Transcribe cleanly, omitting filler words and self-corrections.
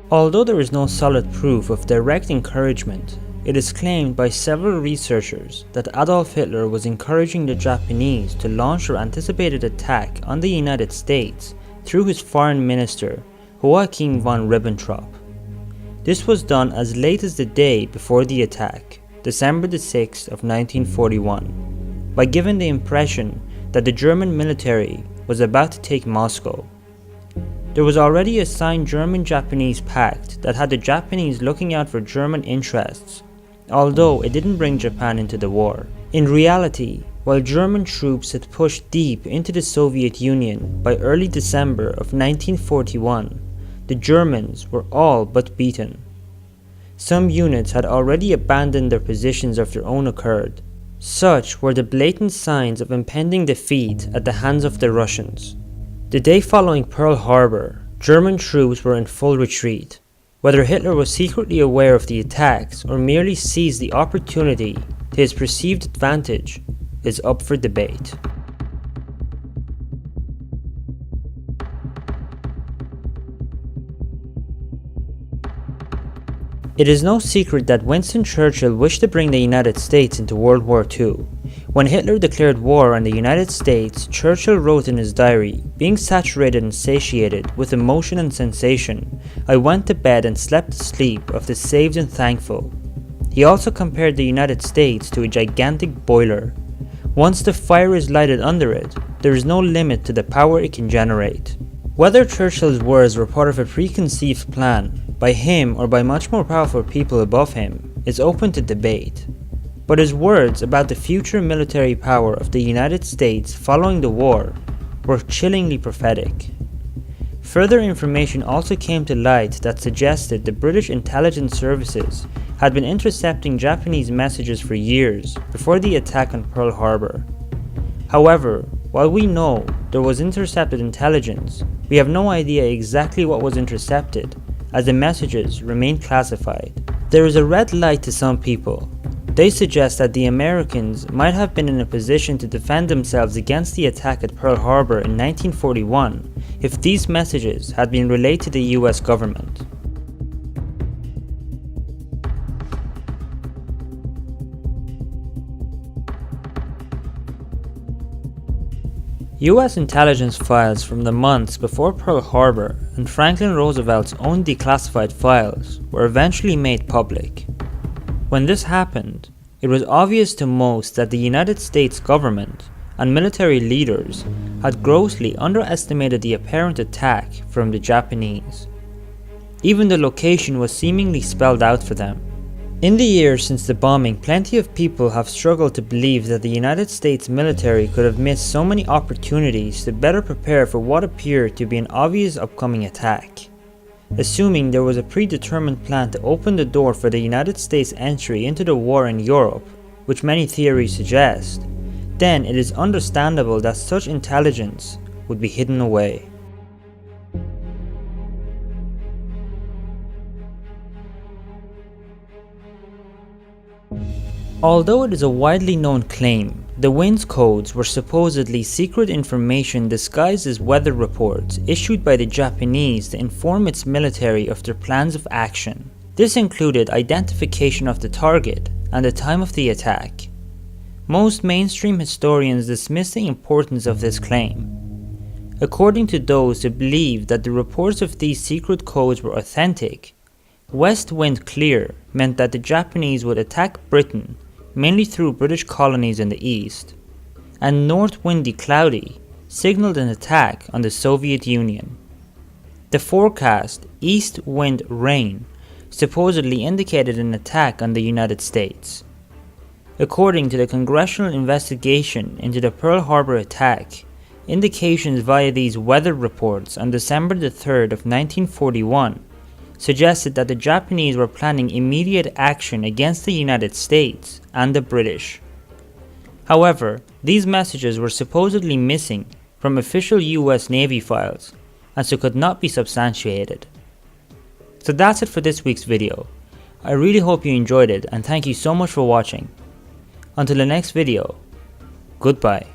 Although there is no solid proof of direct encouragement, it is claimed by several researchers that Adolf Hitler was encouraging the Japanese to launch their anticipated attack on the United States through his foreign minister, Joachim von Ribbentrop. This was done as late as the day before the attack, December 6th of 1941, by giving the impression that the German military was about to take Moscow. There was already a signed German-Japanese pact that had the Japanese looking out for German interests, although it didn't bring Japan into the war. In reality, while German troops had pushed deep into the Soviet Union by early December of 1941, the Germans were all but beaten. Some units had already abandoned their positions of their own accord. Such were the blatant signs of impending defeat at the hands of the Russians. The day following Pearl Harbor, German troops were in full retreat. Whether Hitler was secretly aware of the attacks or merely seized the opportunity to his perceived advantage is up for debate. It is no secret that Winston Churchill wished to bring the United States into World War II. When Hitler declared war on the United States, Churchill wrote in his diary, "Being saturated and satiated with emotion and sensation, I went to bed and slept the sleep of the saved and thankful." He also compared the United States to a gigantic boiler. Once the fire is lighted under it, there is no limit to the power it can generate. Whether Churchill's words were part of a preconceived plan, by him or by much more powerful people above him, is open to debate. But his words about the future military power of the United States following the war were chillingly prophetic. Further information also came to light that suggested the British intelligence services had been intercepting Japanese messages for years before the attack on Pearl Harbor. However, while we know there was intercepted intelligence, we have no idea exactly what was intercepted, as the messages remain classified. There is a red light to some people. They suggest that the Americans might have been in a position to defend themselves against the attack at Pearl Harbor in 1941 if these messages had been relayed to the US government. US intelligence files from the months before Pearl Harbor and Franklin Roosevelt's own declassified files were eventually made public. When this happened, it was obvious to most that the United States government and military leaders had grossly underestimated the apparent attack from the Japanese. Even the location was seemingly spelled out for them. In the years since the bombing, plenty of people have struggled to believe that the United States military could have missed so many opportunities to better prepare for what appeared to be an obvious upcoming attack. Assuming there was a predetermined plan to open the door for the United States' entry into the war in Europe, which many theories suggest, then it is understandable that such intelligence would be hidden away. Although it is a widely known claim, the winds codes were supposedly secret information disguised as weather reports issued by the Japanese to inform its military of their plans of action. This included identification of the target and the time of the attack. Most mainstream historians dismiss the importance of this claim. According to those who believe that the reports of these secret codes were authentic, west wind clear meant that the Japanese would attack Britain mainly through British colonies in the east, and north windy cloudy signaled an attack on the Soviet Union. The forecast east wind rain supposedly indicated an attack on the United States. According to the congressional investigation into the Pearl Harbor attack, indications via these weather reports on December 3rd of 1941 suggested that the Japanese were planning immediate action against the United States and the British. However, these messages were supposedly missing from official US Navy files and so could not be substantiated. So that's it for this week's video. I really hope you enjoyed it and thank you so much for watching. Until the next video, goodbye.